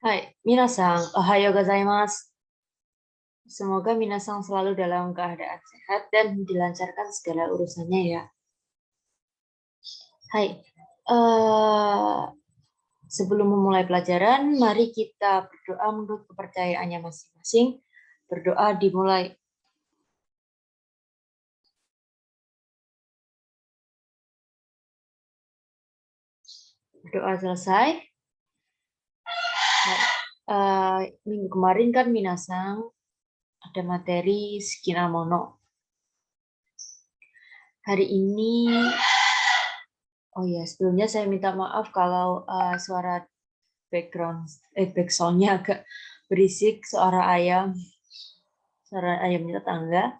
Hai, minasan, ohayo gozaimasu. Semoga minasan selalu dalam keadaan sehat dan dilancarkan segala urusannya ya. Hai, sebelum memulai pelajaran, mari kita berdoa menurut kepercayaannya masing-masing. Berdoa dimulai. Berdoa selesai. Minggu kemarin kan minasan ada materi Shikinamono. Hari ini, oh ya, sebelumnya saya minta maaf kalau suara backsoundnya agak berisik, suara ayamnya tetangga.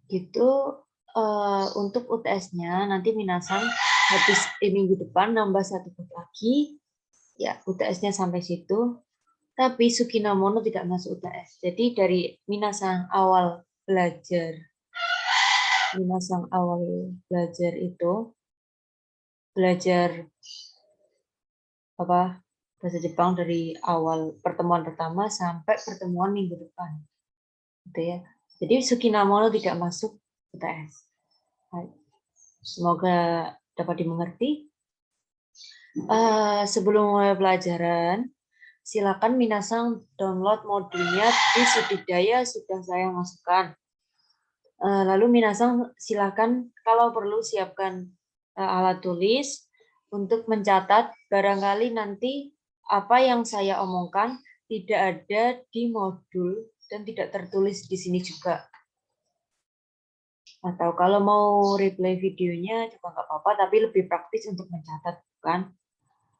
Gitu. Untuk UTS-nya nanti minasan habis minggu depan nambah 1 bab lagi. Ya, UTS-nya sampai situ. Tapi Sukinamono tidak masuk UTS. Jadi dari minasan awal belajar itu belajar bahasa Jepang dari awal pertemuan pertama sampai pertemuan minggu depan, gitu ya. Jadi Sukinamono tidak masuk UTS. Semoga dapat dimengerti. Sebelum mulai pelajaran, silakan minasan download modulnya di Sudidaya sudah saya masukkan. Lalu minasan silakan kalau perlu siapkan alat tulis untuk mencatat. Barangkali nanti apa yang saya omongkan tidak ada di modul dan tidak tertulis di sini juga. Atau kalau mau replay videonya juga nggak apa-apa, tapi lebih praktis untuk mencatat, bukan?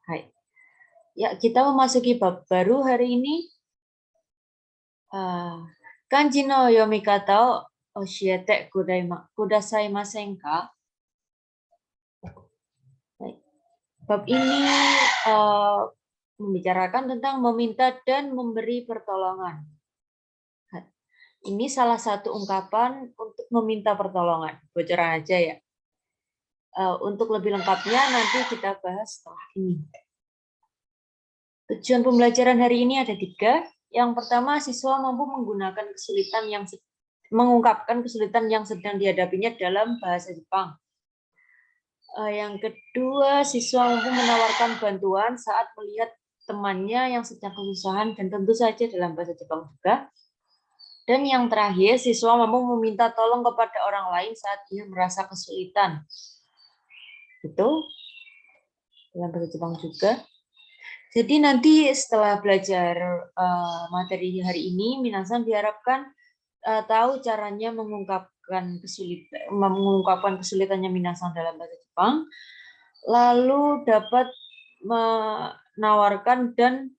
Hai. Ya, kita memasuki bab baru hari ini. Kanji no yomikata o oshiete kudasai ka? Bab ini membicarakan tentang meminta dan memberi pertolongan. Ini salah satu ungkapan untuk meminta pertolongan. Bocoran aja ya. Untuk lebih lengkapnya nanti kita bahas setelah ini. Tujuan pembelajaran hari ini ada 3. Yang pertama, siswa mampu mengungkapkan kesulitan yang sedang dihadapinya dalam bahasa Jepang. Yang kedua, siswa mampu menawarkan bantuan saat melihat temannya yang sedang kesusahan dan tentu saja dalam bahasa Jepang juga. Dan yang terakhir, siswa mampu meminta tolong kepada orang lain saat dia merasa kesulitan. Itu dalam bahasa Jepang juga. Jadi nanti setelah belajar materi hari ini, minasan diharapkan tahu caranya mengungkapkan kesulitannya minasan dalam bahasa Jepang, lalu dapat menawarkan dan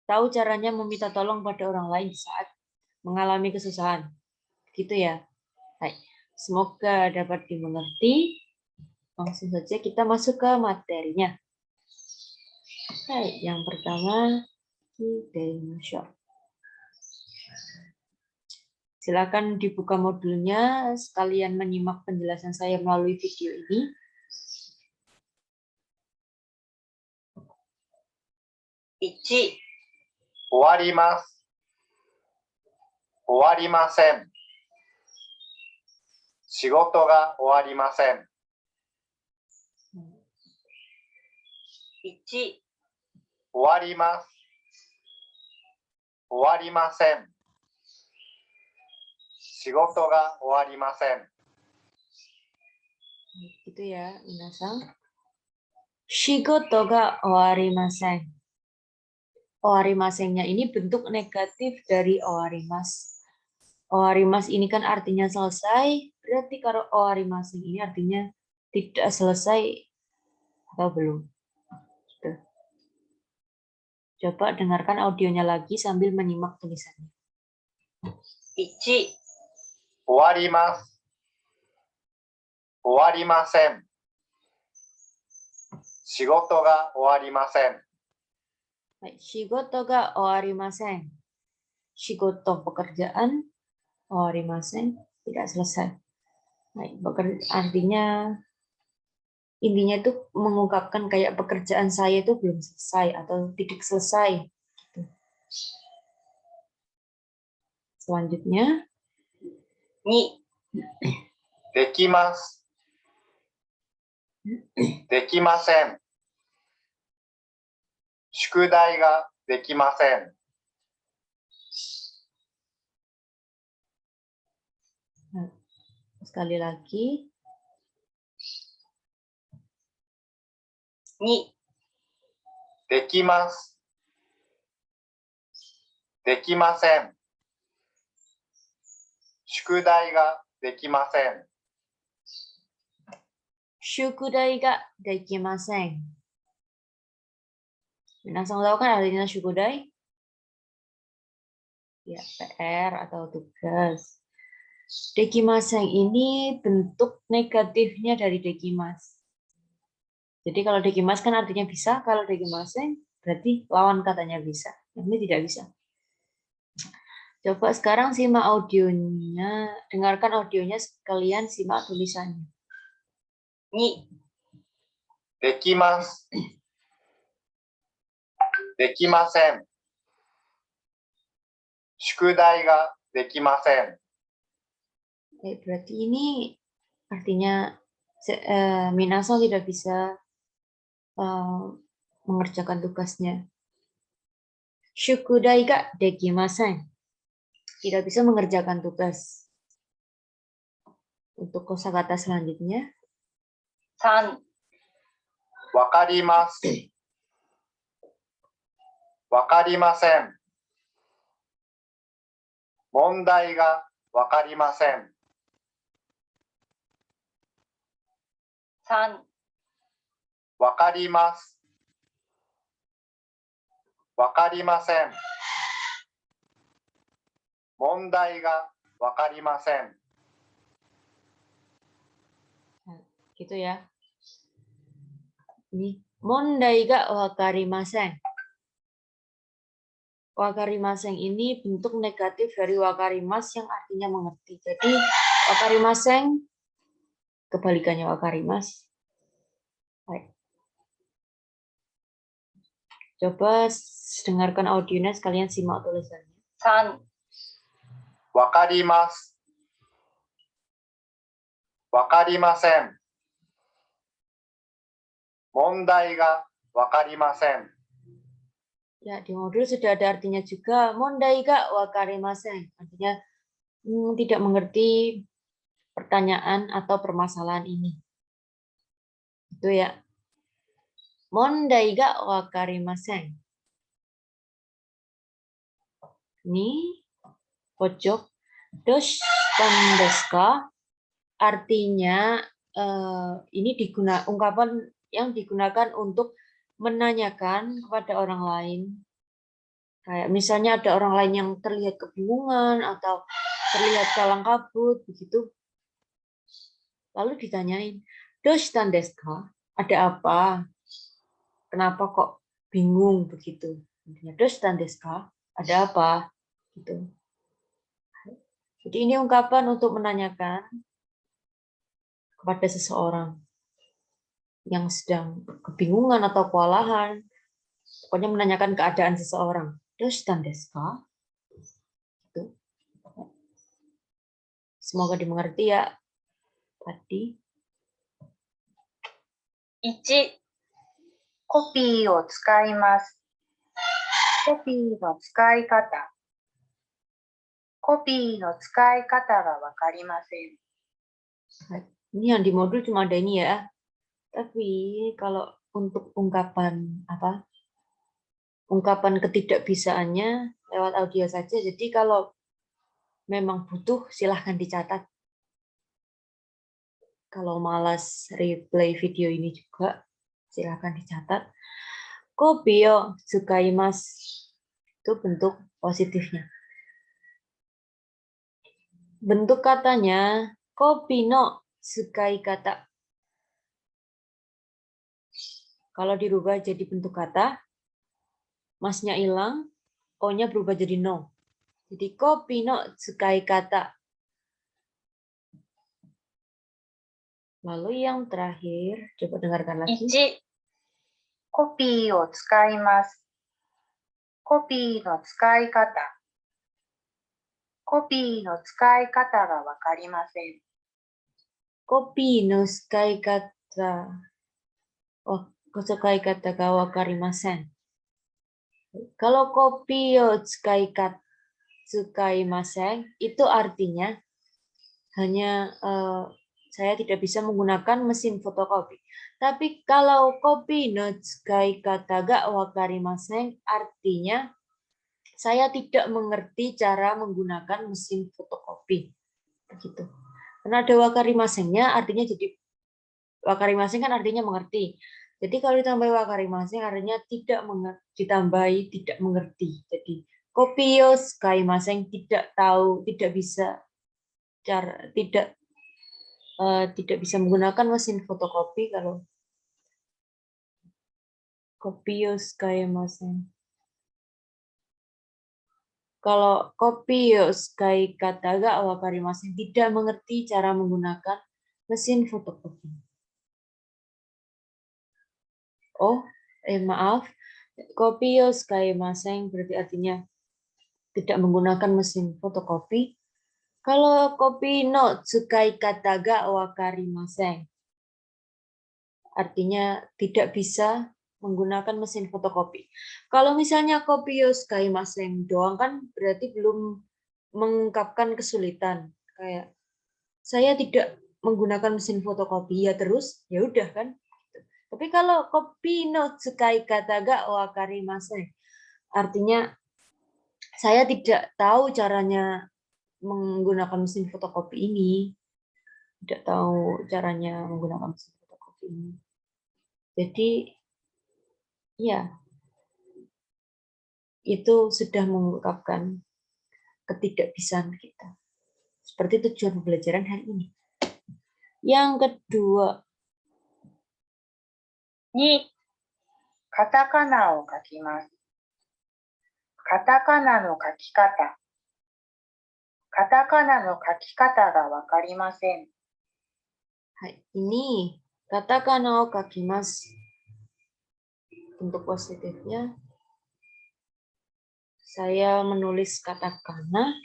tahu caranya meminta tolong pada orang lain saat mengalami kesusahan. Gitu ya. Baik. Semoga dapat dimengerti. Langsung saja kita masuk ke materinya. Baik, yang pertama Kidemosho. Silakan dibuka modulnya, sekalian menyimak penjelasan saya melalui video ini. Ichi. 終わります。終わりません。仕事が終わりません。1. 終わります。終わりません。仕事が終わりません。Gitu ya, minasan. Shigoto ga owarimasen. Owarimasennya ini bentuk negatif dari owarimas. Owarimas ini kan artinya selesai, berarti kalau owarimasen ini artinya tidak selesai atau belum. Gitu. Coba dengarkan audionya lagi sambil menyimak tulisannya. 1. 終わります。終わりません。仕事が終わりません。Shigoto ga owarimasen. Shigoto pekerjaan, owarimasen tidak selesai. Artinya intinya itu mengungkapkan kayak pekerjaan saya itu belum selesai atau tidak selesai. Gitu. Selanjutnya, 2、できます。できません。宿題ができません。 sekali lagi, 2、できます。できません。宿題ができません。 shukudai ga dekimasen. Minasang tahu kan artinya shukudai? Ya, PR atau tugas. Dekimasen ini bentuk negatifnya dari dekimas. Jadi kalau dekimas kan artinya bisa, kalau dekimasen berarti lawan katanya bisa. Ini tidak bisa. Coba sekarang simak audionya, dengarkan audionya sekalian simak tulisannya. 2、できます。できません。宿題ができません。 Berarti ini artinya Minasang tidak bisa mengerjakan tugasnya. Shukudai ga dekimasen. Tidak bisa mengerjakan tugas. Untuk kosakata selanjutnya. 3、わかります。わかりません。問題がわかりません。 3、わかります。わかりません。問題がわかりません。 Gitu ya. Ini mondai ga wakarimasen. Wakarimasen ini bentuk negatif dari wakarimas yang artinya mengerti. Jadi wakarimasen kebalikannya wakarimas. Baik. Coba dengarkan audionya sekalian simak tulisannya. 3、わかります。わかりません。問題がわかりません。 Ya, di modul sudah ada artinya juga. Mondai ga wakarimasen. Artinya tidak mengerti pertanyaan atau permasalahan ini. Itu ya. Mondai ga wakarimasen. Ini pojok doshtan desu ka? Artinya ini ungkapan yang digunakan untuk menanyakan kepada orang lain. Kayak misalnya ada orang lain yang terlihat kebingungan atau terlihat kalang kabut begitu. Lalu ditanyain, "Doshtan desu ka?" Ada apa? Kenapa kok bingung begitu? "Doshtan desu ka?" Ada apa? Gitu. Jadi ini ungkapan untuk menanyakan kepada seseorang yang sedang kebingungan atau kewalahan. Pokoknya menanyakan keadaan seseorang. Doshtan desu ka? Gitu. Semoga dimengerti ya. Tadi. 1、コピーを使います。コピーの使い方。コピーの使い方がわかりません。 Ini yang di modul cuma ada ini ya. Tapi kalau untuk ungkapan apa? Ungkapan ketidakbisaannya lewat audio saja. Jadi kalau memang butuh silahkan dicatat. Kalau malas replay video ini juga silahkan dicatat. Kopi yo tsukaimasu. Itu bentuk positifnya. Bentuk katanya kopi no tsukai kata. Kalau dirubah jadi bentuk kata, masnya hilang, o-nya berubah jadi no. Jadi kopi no tsukai kata. Lalu yang terakhir, coba dengarkan lagi. 1、コピーを使います。コピーの使い方。コピーの使い方がわかりません。 Kopi no sukai kata. Oh, sukai kata ga wakarimasen. Kalau kopi yo tsukaimasen itu artinya hanya saya tidak bisa menggunakan mesin fotokopi. Tapi kalau kopi no tsukai kata ga wakarimasen artinya saya tidak mengerti cara menggunakan mesin fotokopi. Begitu. Karena ada wakarimasennya artinya jadi wakarimasen kan artinya mengerti. Jadi kalau ditambah wakarimasen artinya tidak ditambahi tidak mengerti. Jadi kopio skaimasen tidak tahu, tidak bisa cara tidak bisa menggunakan mesin fotokopi kalau kopio skaimasen. Kalau kopio skai kata ga wakarimasen tidak mengerti cara menggunakan mesin fotokopi. Oh, maaf. Kopio skaimasen berarti artinya tidak menggunakan mesin fotokopi. Kalau kopi no tsukai kata ga wakarimasen artinya tidak bisa menggunakan mesin fotokopi. Kalau misalnya kopio skaimasen doang kan berarti belum mengungkapkan kesulitan. Kayak saya tidak menggunakan mesin fotokopi ya terus ya udah kan. Tapi kalau kopi no tsukai kata ga wakarimasen artinya saya tidak tahu caranya menggunakan mesin fotokopi ini. Tidak tahu caranya menggunakan mesin fotokopi ini. Jadi ya itu sudah mengungkapkan ketidakbisaan kita. Seperti tujuan pembelajaran hari ini. Yang kedua, 2、カタカナを書きます。カタカナの書き方。カタカナの書き方がわかりません。 ini katakana o kakimasu. Untuk positifnya, saya menulis katakana.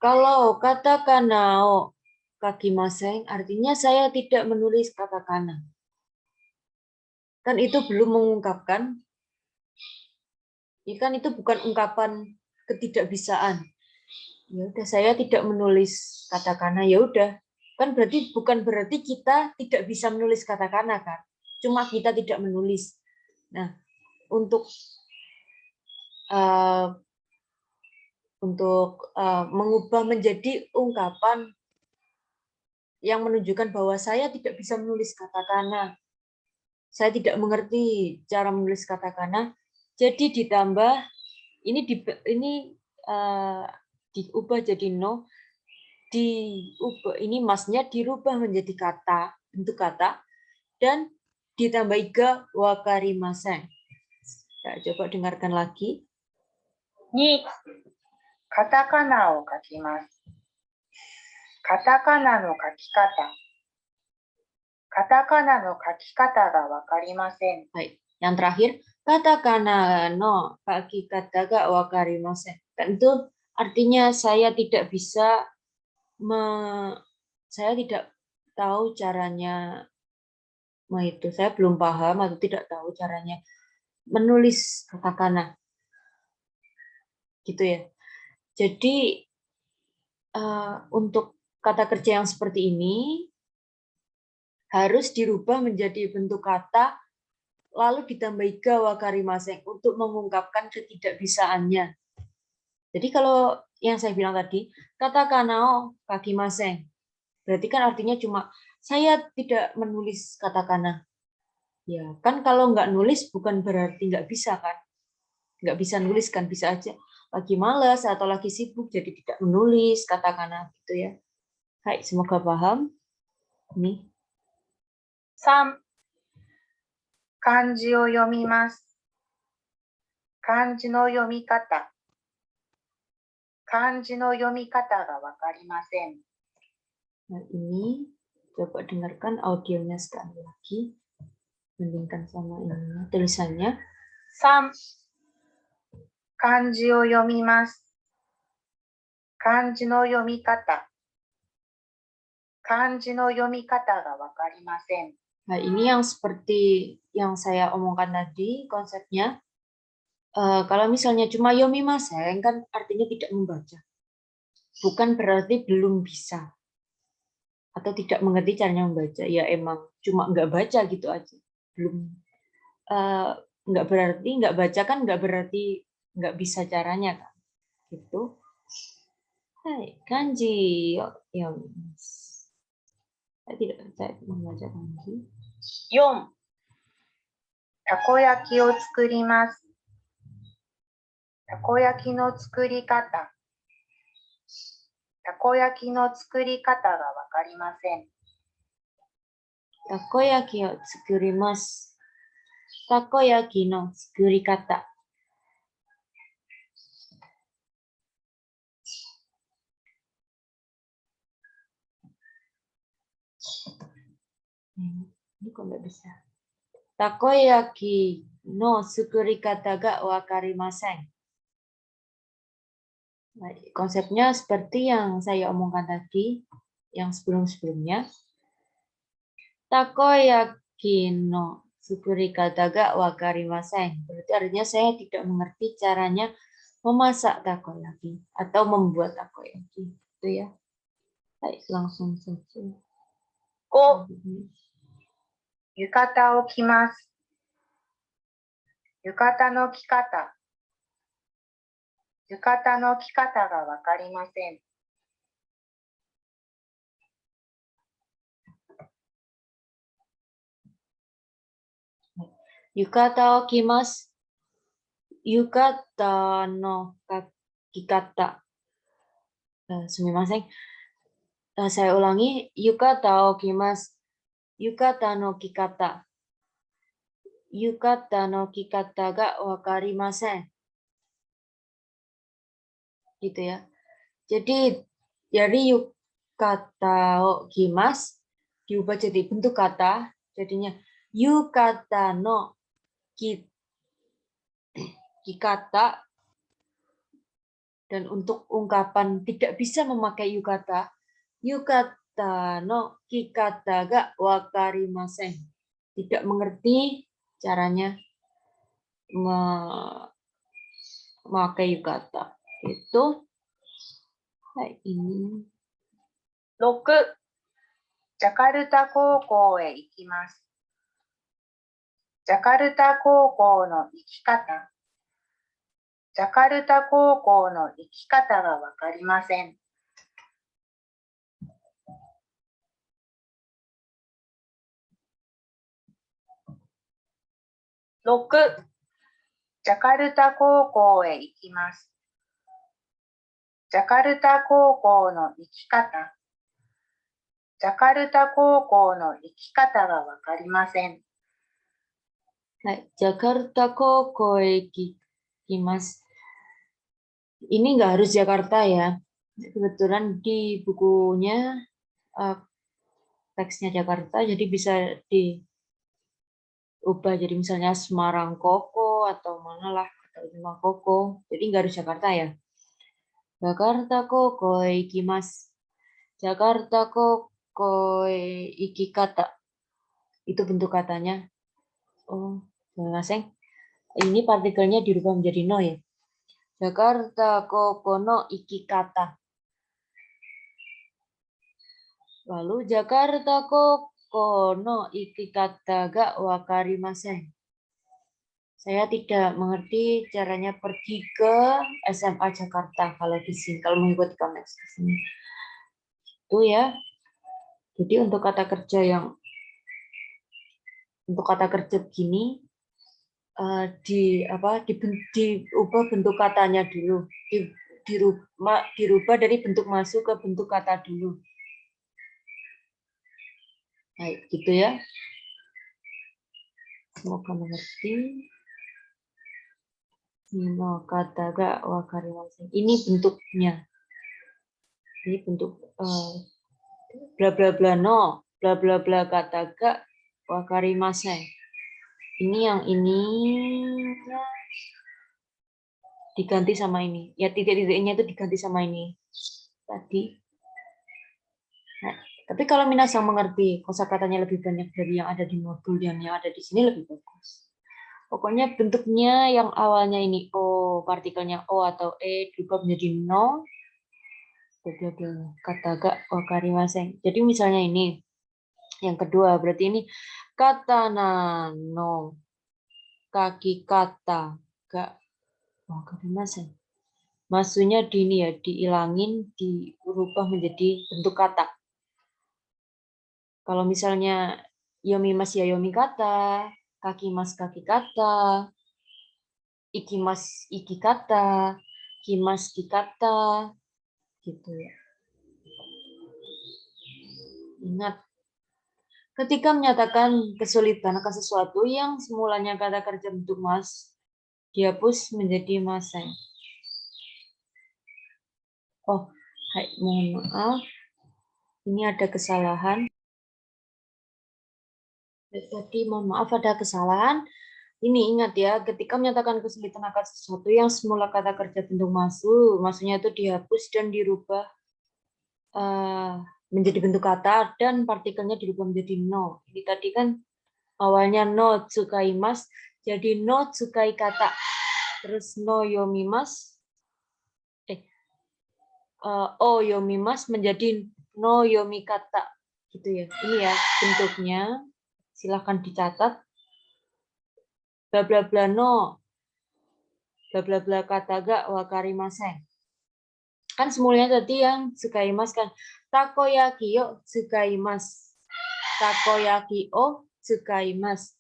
Kalau katakana o kakimasen, artinya saya tidak menulis katakana. Kan itu belum mengungkapkan. Kan itu bukan ungkapan ketidakbisaan. Ya udah, saya tidak menulis katakana. Ya udah, kan bukan berarti kita tidak bisa menulis katakana kan? Cuma kita tidak menulis. Nah, untuk mengubah menjadi ungkapan yang menunjukkan bahwa saya tidak bisa menulis katakana, saya tidak mengerti cara menulis katakana, jadi ditambah ini diubah jadi no, diubah ini masnya dirubah menjadi kata, bentuk kata, dan ditambah iga wakarimasen. Nah, coba dengarkan lagi. 2、カタカナを書きます。カタカナの書き方。カタカナの書き方がわかりません。 Yang terakhir, katakana no kakikata ga wakarimasen. Dan itu artinya saya tidak bisa, saya tidak tahu caranya, saya belum paham atau tidak tahu caranya menulis katakana. Gitu ya. Jadi untuk kata kerja yang seperti ini harus dirubah menjadi bentuk kata lalu ditambah iga wakarimasen untuk mengungkapkan ketidakbisaannya. Jadi kalau yang saya bilang tadi, katakana o kakimasen, berarti kan artinya cuma saya tidak menulis katakana. Ya kan kalau nggak nulis bukan berarti nggak bisa kan? Nggak bisa nulis kan, bisa aja lagi malas atau lagi sibuk jadi tidak menulis katakana gitu ya. Hai, semoga paham. Nih. 3、漢字を読みます。漢字の読み方。漢字の読み方がわかりません。Nah, ini Coba dengarkan audionya sekali lagi. Bandingkan sama ini tulisannya. 3、漢字を読みます。漢字の読み方。漢字の読み方がわかりません。 Nah, ini yang seperti yang saya omongkan tadi konsepnya. Kalau misalnya cuma yomimasen kan artinya tidak membaca. Bukan berarti belum bisa atau tidak mengerti caranya membaca. Ya emang cuma nggak baca gitu aja. Belum nggak berarti nggak baca kan nggak berarti nggak bisa caranya kan. Gitu. Hai, kanji yomimasu. Saya tidak membaca kanji. 4、たこ焼きを作ります。たこ焼きの作り方。たこ焼きの作り方がわかりません。 Takoyaki o tsukurimasu. Takoyaki no tsukurikata. Ini kok nggak bisa. Takoyaki no tsukurikata ga wakarimasen. Nah, konsepnya seperti yang saya omongkan tadi, yang sebelum-sebelumnya. Takoyaki no tsukurikata ga wakarimasen. Berarti artinya saya tidak mengerti caranya memasak takoyaki atau membuat takoyaki. Itu ya. Baik, langsung saja. 5、浴衣を着ます。浴衣の着方。浴衣の着方がわかりません。 Yukata o kimasu. Yukata no kakikata. Sumimasen. Saya ulangi. Yukata o kimasu. Yukata no kikata. Yukata no kikata ga wakarimasen. Gitu ya. Jadi dari yukata o kimasu diubah jadi bentuk kata. Jadinya yukata no kikata. Dan untuk ungkapan tidak bisa memakai yukata, yukata no kikata ga wakarimasen. Tidak mengerti caranya memakai yukata. Itu. Hai, ini. 6、ジャカルタ高校へ行きます。ジャカルタ高校の行き方。ジャカルタ高校の行き方がわかりません。 6、ジャカルタ高校へ行きます。ジャカルタ高校の行き方。ジャカルタ高校の行き方がわかりません。 Jakarta Koko ikimasu. Ini nggak harus Jakarta ya. Kebetulan di bukunya teksnya Jakarta, jadi bisa diubah jadi misalnya Semarang Koko atau mana lah atau Lima Koko. Jadi nggak harus Jakarta ya. Jakarta Koko ikimasu. Jakarta Koko ikikata. Itu bentuk katanya. Oh, Maseng. Ini partikelnya dirubah menjadi no ya. Jakarta Koko no ikikata. Lalu Jakarta Koko no ikikata ga wakarimasen. Saya tidak mengerti caranya pergi ke SMA Jakarta kalau di sini, kalau mengikuti konteks di sini. Itu ya. Jadi untuk kata kerja begini diubah bentuk katanya dulu, dirubah dari bentuk masuk ke bentuk kata dulu. Baik, gitu ya. Semoga mengerti. Nino kata ga wakarimasen. Ini bentuknya. Ini bentuk bla bla bla no. bla bla bla kata ga wakarimasen. Ini yang ini diganti sama ini. Ya titik-titiknya itu diganti sama ini. Tadi. Nah, tapi kalau minasang mengerti kosakatanya lebih banyak dari yang ada di modul dan yang ada di sini lebih bagus. Pokoknya bentuknya yang awalnya ini O, partikelnya O atau E juga menjadi no. Kata ga wakarimasen. Jadi misalnya ini. Yang kedua, berarti ini katana no kaki kata ga wakarimasen. Maksudnya di ini ya, diilangin, dirubah menjadi bentuk kata. Kalau misalnya yomimas ya yomi kata, kakimas kaki kata, ikimas iki kata, kimas ki kata, gitu ya. Ingat, ketika menyatakan kesulitan akan sesuatu yang semulanya kata kerja bentuk mas, dihapus menjadi masai. Oh, hai, mohon maaf. Ini ada kesalahan. Tadi mohon maaf ada kesalahan. Ini ingat ya, ketika menyatakan kesulitan akan sesuatu yang semula kata kerja bentuk masu, maksudnya itu dihapus dan dirubah menjadi bentuk kata dan partikelnya dirubah menjadi no. Ini tadi kan awalnya no tsukai mas, jadi no tsukai kata. Terus no yomimas, o yomimas menjadi no yomi kata, gitu ya. Ini ya bentuknya. Silahkan dicatat. Bla bla bla no, bla bla bla kata ga wakarimasen. Kan semulanya tadi yang tsukaimas kan takoyaki yo tsukaimas. Takoyaki o tsukaimas.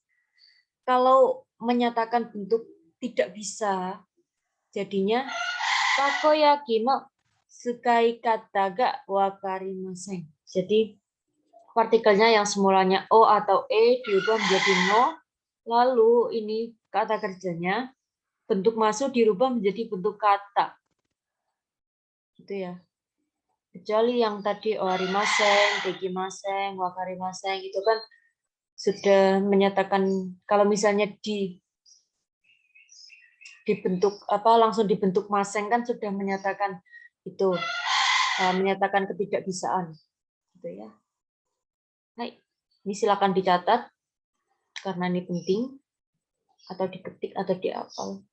Kalau menyatakan bentuk tidak bisa, jadinya takoyaki no tsukai kata ga wakarimasen. Jadi partikelnya yang semulanya o atau e diubah menjadi no, lalu ini kata kerjanya bentuk masuk dirubah menjadi bentuk kata. Gitu ya. Kecuali yang tadi oharimasen, tekimasen, wakarimasen itu kan sudah menyatakan kalau misalnya dibentuk langsung dibentuk maseng kan sudah menyatakan itu menyatakan ketidakbisaan gitu ya. Hai, ini silakan dicatat karena ini penting atau diketik atau dihafal.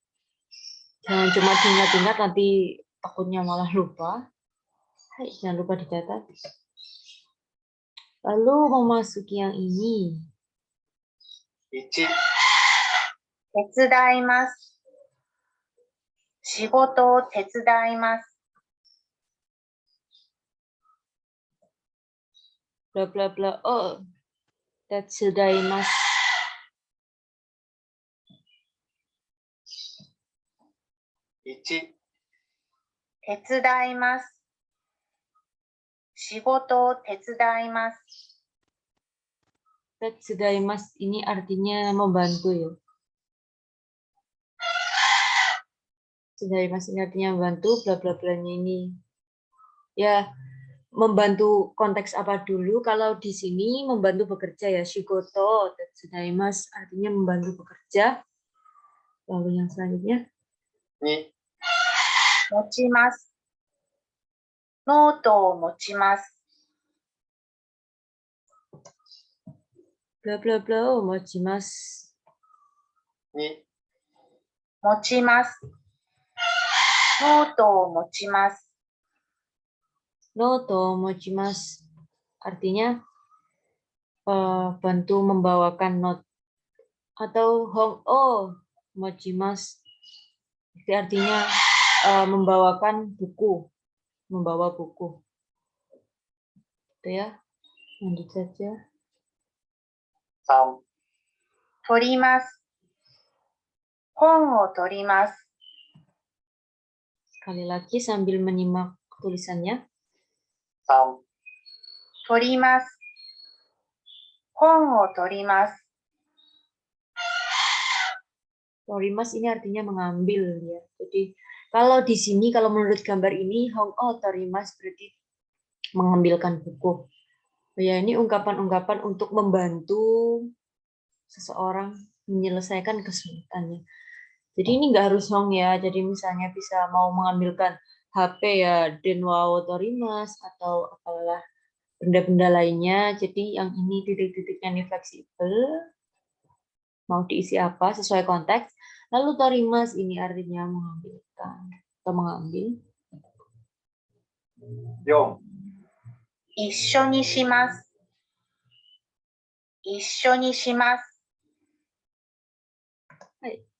Jangan cuma diingat-ingat nanti takutnya malah lupa. Hai, jangan lupa dicatat. Lalu memasuki yang ini. 1、手伝います。仕事を手伝います。 bla bla bla oh tetsudaimasu. 1、手伝います。仕事を手伝います。 Tetsudaimasu ini artinya membantu ya. Tetsudaimasu ini artinya membantu, bla bla blanya ini. Ya, membantu konteks apa dulu? Kalau di sini membantu bekerja ya, shigoto tetsudaimasu artinya membantu bekerja. Lalu yang selanjutnya 2、持ちます。ノートを持ちます。 bla bla bla oh mochimasu. 2、持ちます。ノートを持ちます。 Noto mochimasu artinya bantu membawakan note atau hong o mochimasu itu artinya membawakan buku, membawa buku. Itu ya. Lanjut saja. 3、取ります。本を取ります。 Sekali lagi sambil menyimak tulisannya. 3、取ります。本を取ります。 Torimas ini artinya mengambil ya. Jadi kalau di sini kalau menurut gambar ini hong o torimas berarti mengambilkan buku. Ya, ini ungkapan-ungkapan untuk membantu seseorang menyelesaikan kesulitannya. Jadi ini nggak harus hong ya. Jadi misalnya bisa mau mengambilkan HP ya denwa wo torimasu atau apalah benda-benda lainnya. Jadi yang ini titik-titiknya ini fleksibel. Mau diisi apa sesuai konteks. Lalu torimasu ini artinya mengambilkan atau mengambil. 4、一緒にします。一緒にします。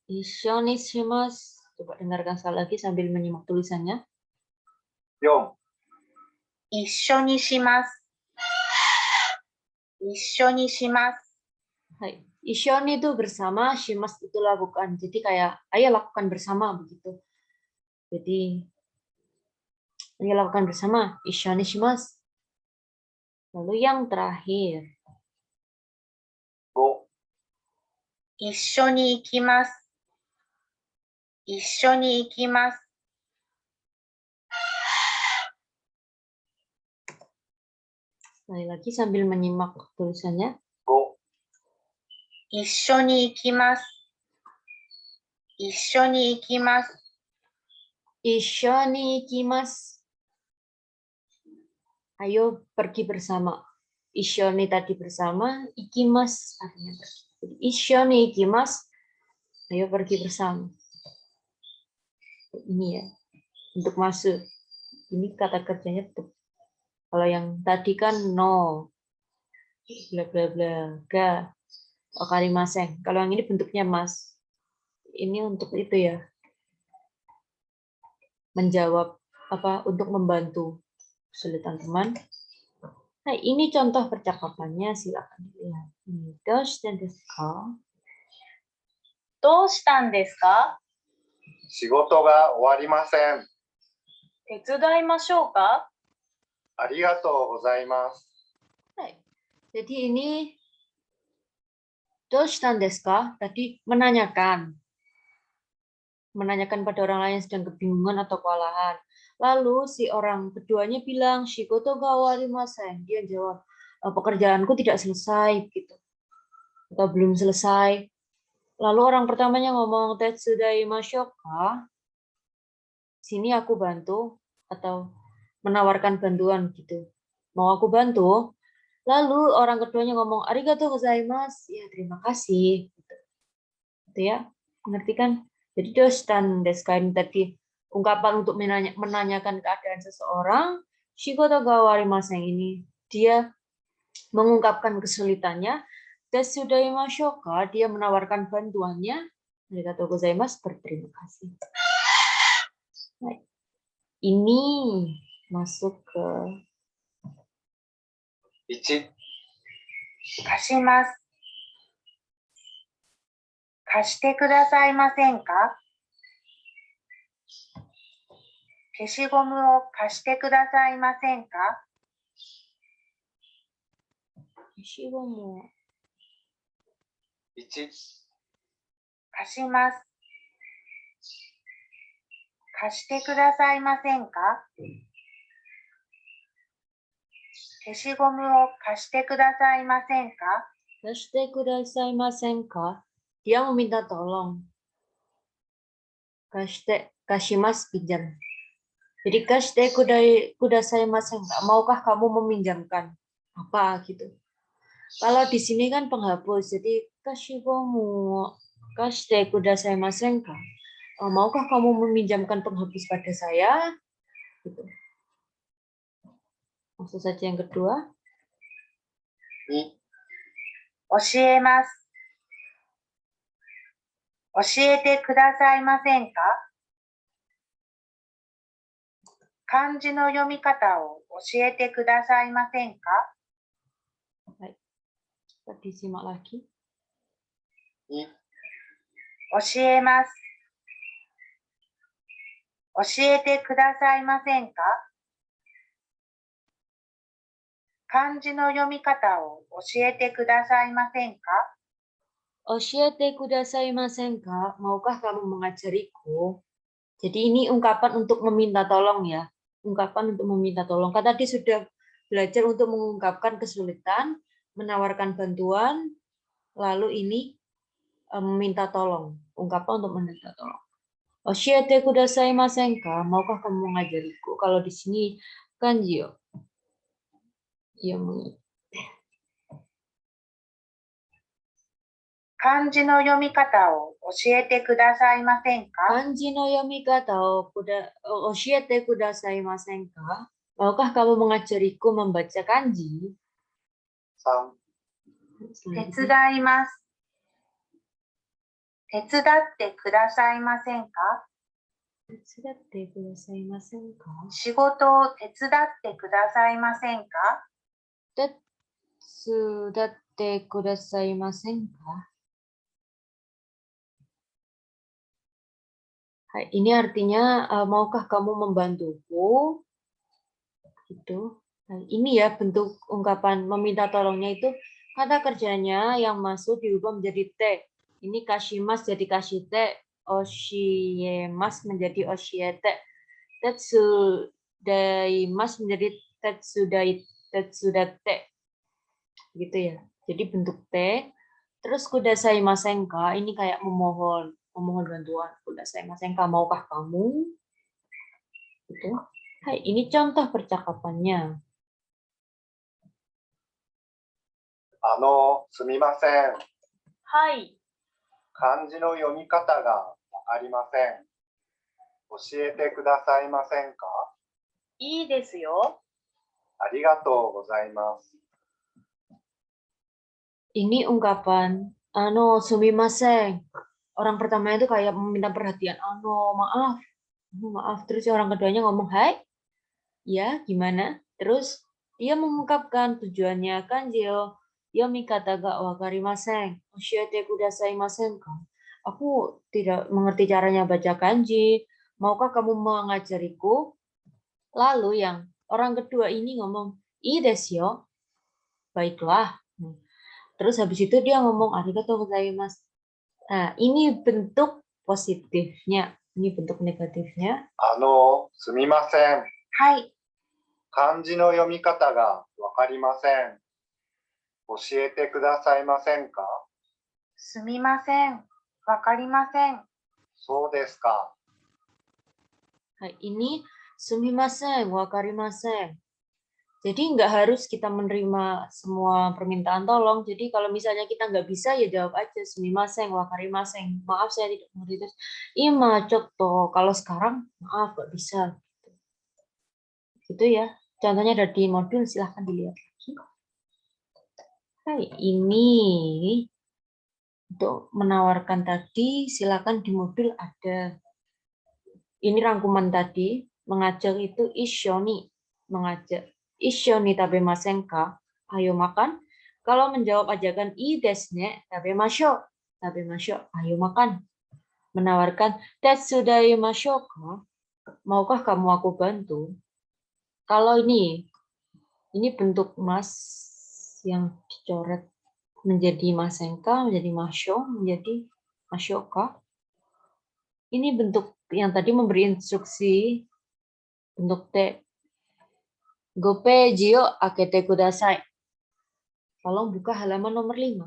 Issho ni shimasu. Coba dengarkan sekali lagi sambil menyimak tulisannya. 4、一緒にします。一緒にします。 Hai. Ishon itu bersama, shimas itu lakukan. Jadi kayak ayo lakukan bersama begitu. Jadi ayo lakukan bersama. Ishon ni shimasu. Lalu yang terakhir. 5、一緒に行きます。一緒に行きます。 Sekali lagi sambil menyimak tulisannya. 5、一緒に行きます。一緒に行きます。 Issho ni ikimasu. Ayo pergi bersama. Issho ni tadi bersama, ikimasu artinya pergi. Jadi issho ni ikimasu. Ayo pergi bersama. Ini ya. Untuk masuk. Ini kata kerjanya betul. Kalau yang tadi kan no. Bla bla bla. Ga. Okarimasen. Kalau yang ini bentuknya mas. Ini untuk itu ya. Menjawab apa untuk membantu kesulitan teman. Nah, ini contoh percakapannya, silakan dilihat. Doshiten desu ka? どうしたんですか？仕事が終わりません。手伝いましょうか？ありがとうございます。 Hai. Jadi ini doshiten desu ka? Tadi menanyakan. Menanyakan pada orang lain yang sedang kebingungan atau kewalahan. Lalu si orang keduanya bilang, shigoto ga owarimasen. Dia jawab, pekerjaanku tidak selesai gitu. Atau belum selesai. Lalu orang pertamanya ngomong, tetsudai mashoka. Sini aku bantu atau menawarkan bantuan gitu. Mau aku bantu? Lalu orang keduanya ngomong, arigatou gozaimasu. Ya, terima kasih. Gitu ya. Mengerti kan? Jadi doshiten desu ka ini tadi ungkapan untuk menanyakan keadaan seseorang. Shigoto ga owarimasen ini dia mengungkapkan kesulitannya. Tetsudai mashoka dia menawarkan bantuannya. Arigatou gozaimasu berterima kasih. Nah, ini masuk ke 1、貸します。貸してくださいませんか？消しゴムを貸してくださいませんか？ Shigomu. 1、貸します。貸してくださいませんか？消しゴムを貸してくださいませんか？ Kashite kudasaimasen ka? Dia meminta tolong. Kashite, kashimasu pinjam. Jadi kashite kudasaimasen ka? Maukah kamu meminjamkan apa gitu? Kalau di sini kan penghapus, jadi kashigomu kashite kudasaimasen ka? Maukah kamu meminjamkan penghapus pada saya? Gitu. Maksud saja yang kedua. 2、教えます。教えてくださいませんか？漢字の読み方を教えてくださいませんか？ Kita disimak lagi. 2、教えます。教えてくださいませんか？漢字の読み方を教えてくださいませんか？ Oshiete kudasaimasen ka? Maukah kamu mengajariku? Jadi ini ungkapan untuk meminta tolong ya. Ungkapan untuk meminta tolong. Kan tadi sudah belajar untuk mengungkapkan kesulitan, menawarkan bantuan, lalu ini meminta tolong, ungkapan untuk meminta tolong. Oshiete kudasaimasen ka? Maukah kamu mengajariku? Kalau di sini kanji yo. Ya, kanji no yomikata o oshiete kudasaimasen ka? kanji no yomikata o oshiete kudasaimasen ka? Maukah kamu mengajariku membaca kanji? 3、手伝います。手伝ってくださいませんか？手伝ってくださいませんか？仕事を手伝ってくださいませんか？手伝ってくださいませんか? Hai, ini artinya maukah kamu membantuku? Gitu. Nah, ini ya bentuk ungkapan meminta tolongnya itu kata kerjanya yang masuk diubah menjadi te. Ini kashimas jadi kashite, oshiemas menjadi oshiete, tetsudaimas menjadi tetsudate. Gitu ya. Jadi bentuk te. Terus kudasaimasen ka ini kayak memohon bantuan. Kudasaimasen ka, maukah kamu? Gitu. Hai, ini contoh percakapannya. すみません。はい。漢字の読み方がわかりません。教えてくださいませんか？いいですよ。ありがとうございます。 Ini ungkapan sumimasen. Orang pertama itu kayak meminta perhatian. Maaf. Terus orang keduanya ngomong hai. Ya, gimana? Terus dia mengungkapkan tujuannya kanjil. Yomikata ga wakarimasen. Oshiete kudasaimasen ka? Aku tidak mengerti caranya baca kanji. Maukah kamu mengajariku? Lalu yang orang kedua ini ngomong, ii desu yo. Baiklah. Terus habis itu dia ngomong arigatou gozaimasu. Nah, ini bentuk positifnya. Ini bentuk negatifnya. すみません。はい。漢字の読み方がわかりません。教えてくださいませんか？すみません。わかりません。そうですか。 Nah, ini sumimasen, wakarimasen. Jadi nggak harus kita menerima semua permintaan tolong. Jadi kalau misalnya kita nggak bisa, ya jawab aja sumimasen, wakarimasen. Maaf, saya tidak mengerti. Terus, ima cotto. Kalau sekarang, maaf, nggak bisa. Gitu ya. Contohnya ada di modul, silahkan dilihat lagi. Hai, ini untuk menawarkan tadi, silahkan di modul ada. Ini rangkuman tadi, mengajak itu ishoni, mengajak. Ishoni tabemasen ka? Ayo makan. Kalau menjawab ajakan i desu ne, tabemashou. Tabemashou, ayo makan. Menawarkan tetsudaimashou ka? Maukah kamu aku bantu? Kalau ini bentuk mas yang dicoret menjadi masenka, menjadi masho, menjadi mashoka. Ini bentuk yang tadi memberi instruksi bentuk te. Gope jio akete kudasai. Tolong buka halaman nomor 5.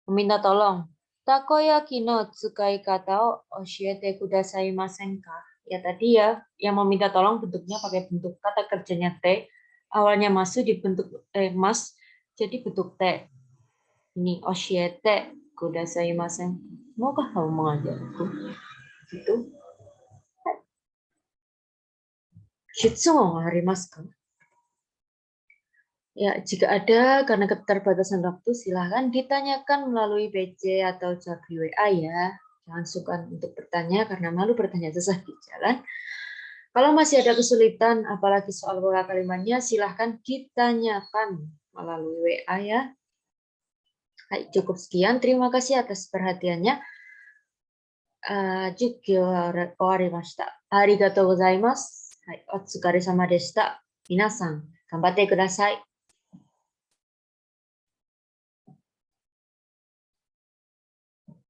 Meminta tolong. Takoyaki no tsukai kata o oshiete kudasai masenka. Ya tadi ya, yang meminta tolong bentuknya pakai bentuk kata kerjanya te. Awalnya masuk dibentuk mas, jadi bentuk te. Ini oshiete kudasai masen. Maukah kamu mengajarku? Gitu. Shitsumo arimasu ka? Ya, jika ada karena keterbatasan waktu, silahkan ditanyakan melalui PC atau chat di WA ya. Jangan sungkan untuk bertanya karena malu bertanya sesat di jalan. Kalau masih ada kesulitan, apalagi soal pola kalimatnya, silahkan ditanyakan melalui WA ya. Baik, cukup sekian. Terima kasih atas perhatiannya. Juga owarimashita. Arigatou gozaimasu. Otsukaresama deshita. Minasan, ganbatte kudasai.